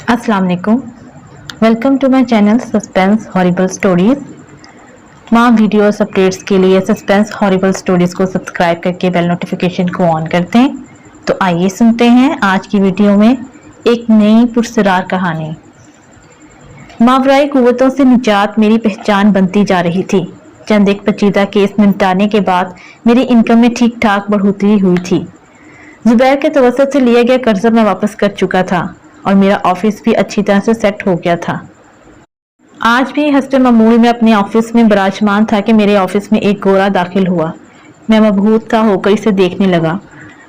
अस्सलाम वालेकुम। Welcome to my channel suspense horrible stories. तमाम वीडियोस अपडेट्स के लिए सस्पेंस हॉरिबल स्टोरीज को सब्सक्राइब करके बेल नोटिफिकेशन को ऑन कर दें। तो आइए सुनते हैं आज की वीडियो में एक नई पुरस्कार कहानी। मावराई कुव्वतों से निजात मेरी पहचान बनती जा रही थी। चंद एक पेचीदा केस निपटाने के बाद मेरी इनकम में ठीक ठाक बढ़ोतरी हुई थी। जुबैर के तवसत से लिया गया कर्जा मैं वापस कर चुका था और मेरा ऑफिस भी अच्छी तरह से सेट हो गया था। आज भी हस्ते मामूल में अपने ऑफिस में विराजमान था कि मेरे ऑफिस में एक गोरा दाखिल हुआ। मैं मबहूत सा होकर इसे देखने लगा।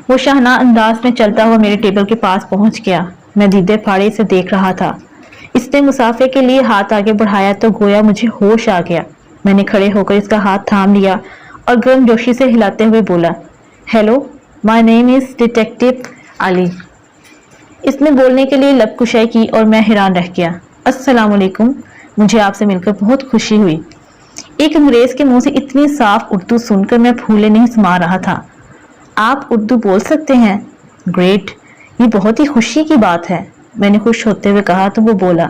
वो शाहना अंदाज में चलता हुआ मेरे टेबल के पास पहुंच गया। मैं दीदे फाड़े से देख रहा था। इसने मुसाफे के लिए हाथ आगे बढ़ाया तो गोया मुझे होश आ गया। मैंने खड़े होकर इसका हाथ थाम लिया और गर्मजोशी से हिलाते हुए बोला, hello, my name is detective Ali. इसने बोलने के लिए लब कुशाई की और मैं हैरान रह गया। अस्सलाम वालेकुम, मुझे आपसे मिलकर बहुत खुशी हुई। एक अंग्रेज के मुंह से इतनी साफ उर्दू सुनकर मैं फूले नहीं समा रहा था। आप उर्दू बोल सकते हैं? ग्रेट, ये बहुत ही खुशी की बात है। मैंने खुश होते हुए कहा तो वो बोला,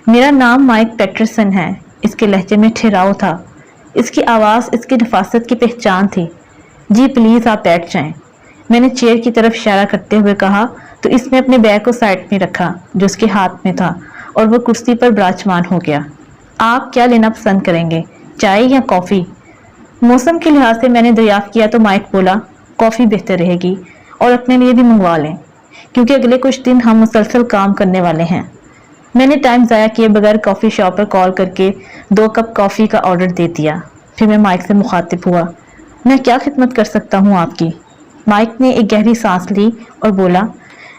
मेरा नाम माइक पैटरसन है। इसके लहजे में ठहराव था। इसकी आवाज़ इसकी नफासत की पहचान थी। जी प्लीज़ आप बैठ जाएं। मैंने चेयर की तरफ इशारा करते हुए कहा तो इसने अपने बैग को साइड में रखा जो उसके हाथ में था और वो कुर्सी पर विराजमान हो गया। आप क्या लेना पसंद करेंगे, चाय या कॉफ़ी? मौसम के लिहाज से मैंने दरियाफ्त किया तो माइक बोला, कॉफ़ी बेहतर रहेगी और अपने लिए भी मंगवा लें क्योंकि अगले कुछ दिन हम मुसलसल काम करने वाले हैं। मैंने टाइम ज़ाया किए बगैर कॉफ़ी शॉप पर कॉल करके 2 कप कॉफ़ी का ऑर्डर दे दिया। फिर मैं माइक से मुखातिब हुआ, मैं क्या खिदमत कर सकता हूँ आपकी? माइक ने एक गहरी सांस ली और बोला,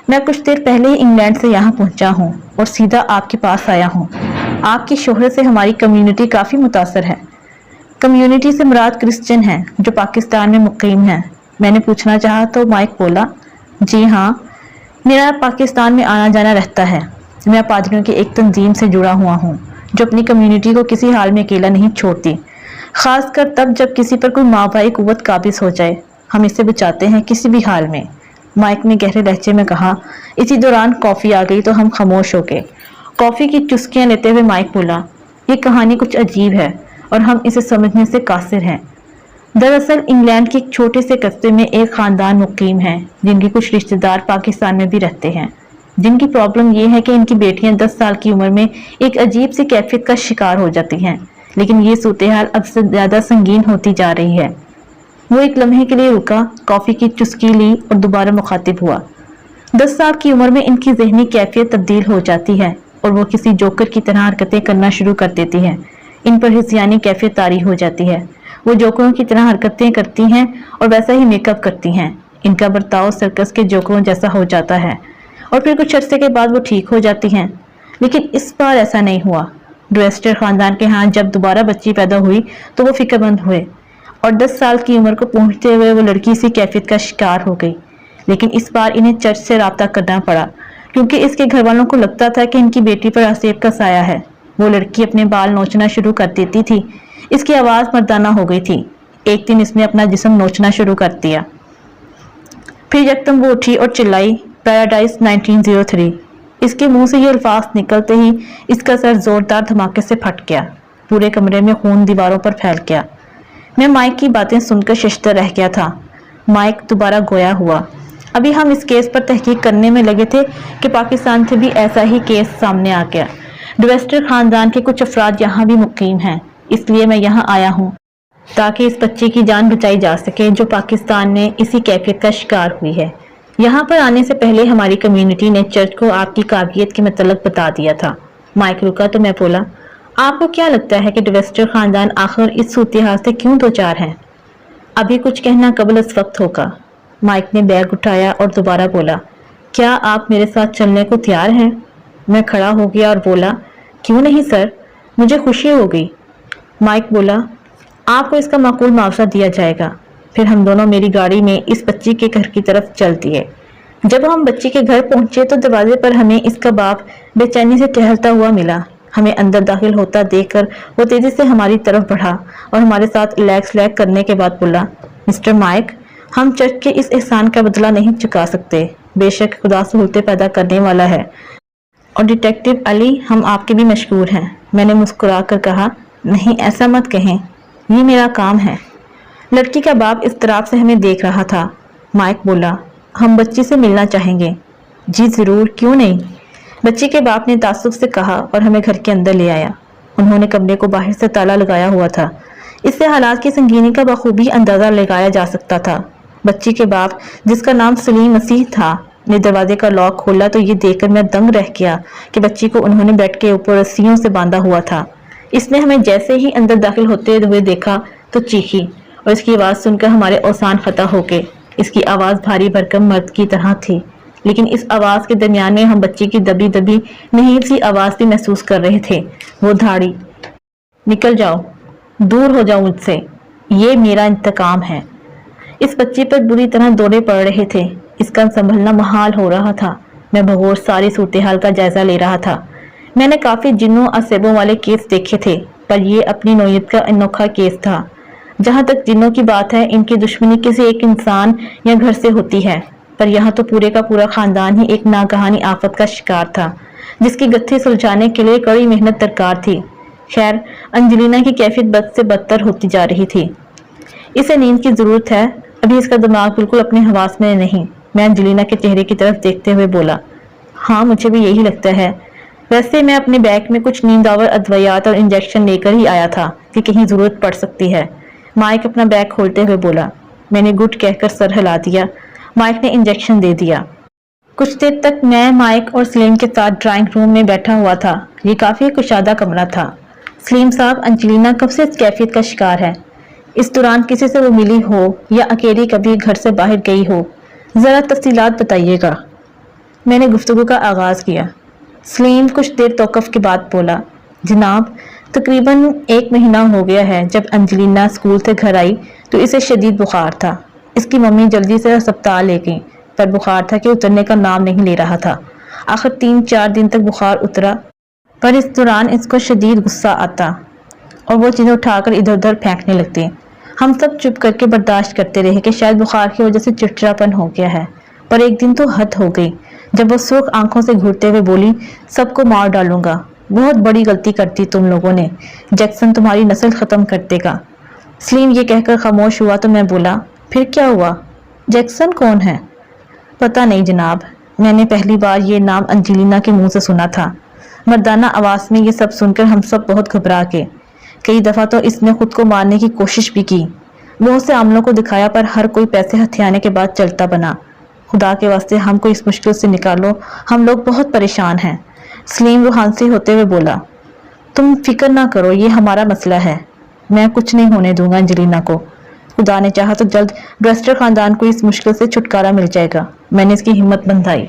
मैं कुछ देर पहले ही इंग्लैंड से यहाँ पहुँचा हूँ और सीधा आपके पास आया हूँ। आपकी शोहरत से हमारी कम्युनिटी काफ़ी मुतासर है। कम्युनिटी से मुराद क्रिश्चियन हैं जो पाकिस्तान में मुकीम हैं। मैंने पूछना चाहा तो माइक बोला, जी हाँ, मेरा पाकिस्तान में आना जाना रहता है। मैं पादरियों की एक तंजीम से जुड़ा हुआ हूँ जो अपनी कम्युनिटी को किसी हाल में अकेला नहीं छोड़ती, ख़ासकर तब जब किसी पर कोई मावाई कुव्वत काबिज हो जाए। हम इसे बचाते हैं किसी भी हाल में। माइक ने गहरे लहजे में कहा। इसी दौरान कॉफ़ी आ गई तो हम खामोश हो गए। कॉफ़ी की चुस्कियां लेते हुए माइक बोला, ये कहानी कुछ अजीब है और हम इसे समझने से कासिर हैं। दरअसल इंग्लैंड के एक छोटे से कस्बे में एक ख़ानदान मुकीम है जिनके कुछ रिश्तेदार पाकिस्तान में भी रहते हैं। जिनकी प्रॉब्लम ये है कि इनकी बेटियां 10 साल की उम्र में एक अजीब सी कैफियत का शिकार हो जाती हैं, लेकिन ये सूरत हाल अब से ज़्यादा संगीन होती जा रही है। वो एक लम्हे के लिए रुका, कॉफ़ी की चुस्की ली और दोबारा मुखातिब हुआ। 10 साल की उम्र में इनकी जहनी कैफियत तब्दील हो जाती है और वो किसी जोकर की तरह हरकतें करना शुरू कर देती हैं। इन पर हिस्यानी कैफियत तारी हो जाती है। वो जोकरों की तरह हरकतें करती हैं और वैसा ही मेकअप करती हैं। इनका बर्ताव सर्कस के जोकरों जैसा हो जाता है और फिर कुछ अरसे के बाद वो ठीक हो जाती हैं। लेकिन इस बार ऐसा नहीं हुआ। ड्वेस्टर खानदान के यहाँ जब दोबारा बच्ची पैदा हुई तो वो फिक्रमंद हुए और 10 साल की उम्र को पहुंचते हुए वो लड़की इसी कैफियत का शिकार हो गई। लेकिन इस बार इन्हें चर्च से राब्ता करना पड़ा क्योंकि इसके घर वालों को लगता था कि इनकी बेटी पर आसेब का साया है। वो लड़की अपने बाल नोचना शुरू कर देती थी। इसकी आवाज़ मर्दाना हो गई थी। एक दिन इसने अपना जिस्म नोचना शुरू कर दिया। फिर यकदम वो उठी और चिल्लाई, पैराडाइज 1903। इसके मुंह से ये अल्फाज निकलते ही इसका सर जोरदार धमाके से फट गया। पूरे कमरे में खून दीवारों पर फैल गया। मैं माइक की बातें सुनकर शशदर रह गया था। माइक दोबारा गोया हुआ, अभी हम इस केस पर तहकीक करने में लगे थे कि पाकिस्तान से भी ऐसा ही केस सामने आ गया। ड्वेस्टर खानदान के कुछ अफराद यहाँ भी मुकीम हैं, इसलिए मैं यहाँ आया हूँ ताकि इस बच्चे की जान बचाई जा सके जो पाकिस्तान में इसी कैफियत का शिकार हुई है। यहाँ पर आने से पहले हमारी कम्युनिटी ने चर्च को आपकी काबिलियत के मतलब बता दिया था। माइक रुका तो मैं बोला, आपको क्या लगता है कि ड्वेस्टर खानदान आखिर इस सूरत-ए-हाल से क्यों दो चार हैं? अभी कुछ कहना कबल इस वक्त होगा। माइक ने बैग उठाया और दोबारा बोला, क्या आप मेरे साथ चलने को तैयार हैं? मैं खड़ा हो गया और बोला, क्यों नहीं सर, मुझे खुशी हो गई। माइक बोला, आपको इसका माकूल मुआवजा दिया जाएगा। फिर हम दोनों मेरी गाड़ी में इस बच्ची के घर की तरफ चल दिए। जब हम बच्ची के घर पहुंचे तो दरवाजे पर हमें इसका बाप बेचैनी से टहलता हुआ मिला। हमें अंदर दाखिल होता देखकर वो तेजी से हमारी तरफ बढ़ा और हमारे साथ लैग करने के बाद बोला, मिस्टर माइक, हम चर्च के इस एहसान का बदला नहीं चुका सकते। बेशक खुदा सहूलतें पैदा करने वाला है, اور ڈیٹیکٹیو علی ہم آپ کے بھی مشکور ہیں۔ میں نے مسکرا کر کہا، نہیں ایسا مت کہیں، یہ میرا کام ہے۔ لڑکی کا باپ اضطراب سے ہمیں دیکھ رہا تھا۔ مائک بولا، ہم بچی سے ملنا چاہیں گے۔ جی ضرور، کیوں نہیں؟ بچی کے باپ نے تعصب سے کہا اور ہمیں گھر کے اندر لے آیا۔ انہوں نے کمرے کو باہر سے تالا لگایا ہوا تھا۔ اس سے حالات کی سنگینی کا بخوبی اندازہ لگایا جا سکتا تھا۔ بچی کے باپ، جس کا نام سلیم مسیح تھا، نے دروازے کا لاک کھولا تو یہ دیکھ کر میں دنگ رہ گیا کہ بچی کو انہوں نے بیڈ کے اوپر رسیوں سے باندھا ہوا تھا۔ اس نے ہمیں جیسے ہی اندر داخل ہوتے ہوئے دیکھا تو چیخی، اور اس کی آواز سن کر ہمارے اوسان فتح ہو گئے۔ اس کی آواز بھاری بھرکم مرد کی طرح تھی، لیکن اس آواز کے درمیان میں ہم بچی کی دبی دبی مہیب سی آواز بھی محسوس کر رہے تھے۔ وہ دھاڑی، نکل جاؤ، دور ہو جاؤ مجھ سے، یہ میرا انتقام ہے۔ اس بچے پر بری طرح دورے پڑ رہے تھے۔ اس کا سنبھلنا محال ہو رہا تھا۔ میں بغور ساری صورتحال کا جائزہ لے رہا تھا۔ میں نے کافی جنوں اور سیبوں والے کیس دیکھے تھے، پر یہ اپنی نوعیت کا انوکھا کیس تھا۔ جہاں تک جنوں کی بات ہے، ان کی دشمنی کسی ایک انسان یا گھر سے ہوتی ہے، پر یہاں تو پورے کا پورا خاندان ہی ایک ناگہانی آفت کا شکار تھا، جس کی گتھی سلجھانے کے لیے کڑی محنت درکار تھی۔ خیر، انجلینا کی کیفیت بد سے بدتر ہوتی جا رہی تھی۔ اسے نیند کی ضرورت ہے، ابھی اس کا دماغ بالکل اپنے حواس میں نہیں۔ میں انجلینا کے چہرے کی طرف دیکھتے ہوئے بولا، ہاں مجھے بھی یہی لگتا ہے۔ ویسے میں اپنے بیگ میں کچھ نیند آور ادویات اور انجیکشن لے کر ہی آیا تھا کہ کہیں ضرورت پڑ سکتی ہے۔ مائک اپنا بیگ کھولتے ہوئے بولا۔ میں نے گڈ کہہ کر سر ہلا دیا۔ مائک نے انجیکشن دے دیا۔ کچھ دیر تک میں، مائک اور سلیم کے ساتھ ڈرائنگ روم میں بیٹھا ہوا تھا۔ یہ کافی کشادہ کمرہ تھا۔ سلیم صاحب، انجلینا کب سے اس کیفیت کا شکار ہے؟ اس دوران کسی سے وہ ملی ہو یا اکیلی کبھی گھر سے باہر گئی ہو؟ ذرا تفصیلات بتائیے گا۔ میں نے گفتگو کا آغاز کیا۔ سلیم کچھ دیر توقف کے بعد بولا، جناب، تقریباً 1 مہینہ ہو گیا ہے۔ جب انجلینا اسکول سے گھر آئی تو اسے شدید بخار تھا۔ اس کی ممی جلدی سے ہسپتال لے گئی، پر بخار تھا کہ اترنے کا نام نہیں لے رہا تھا۔ آخر 3-4 دن تک بخار اترا، پر اس دوران اس کو شدید غصہ آتا اور وہ چیزیں اٹھا کر ادھر ادھر پھینکنے لگتی۔ ہم سب چپ کر کے برداشت کرتے رہے کہ شاید بخار کی وجہ سے چڑچڑاپن ہو گیا ہے، پر ایک دن تو حد ہو گئی جب وہ سرخ آنکھوں سے گھورتے ہوئے بولی، سب کو مار ڈالوں گا۔ بہت بڑی غلطی کرتی تم لوگوں نے، جیکسن تمہاری نسل ختم کر دے گا۔ سلیم یہ کہہ کر خاموش ہوا تو میں بولا، پھر کیا ہوا؟ جیکسن کون ہے؟ پتہ نہیں جناب، میں نے پہلی بار یہ نام انجلینا کے منہ سے سنا تھا۔ مردانہ آواز میں یہ سب سن کر ہم سب بہت گھبرا گئے۔ کئی دفعہ تو اس نے خود کو مارنے کی کوشش بھی کی، بہت سے عاملوں کو دکھایا، پر ہر کوئی پیسے ہتھیانے کے بعد چلتا بنا۔ خدا کے واسطے ہم کو اس مشکل سے نکالو، ہم لوگ بہت پریشان ہیں۔ سلیم روحانسی ہوتے ہوئے بولا، تم فکر نہ کرو، یہ ہمارا مسئلہ ہے، میں کچھ نہیں ہونے دوں گا انجلینا کو۔ خدا نے چاہا تو جلد بریسٹر خاندان کو اس مشکل سے چھٹکارا مل جائے گا۔ میں نے اس کی ہمت بندھائی۔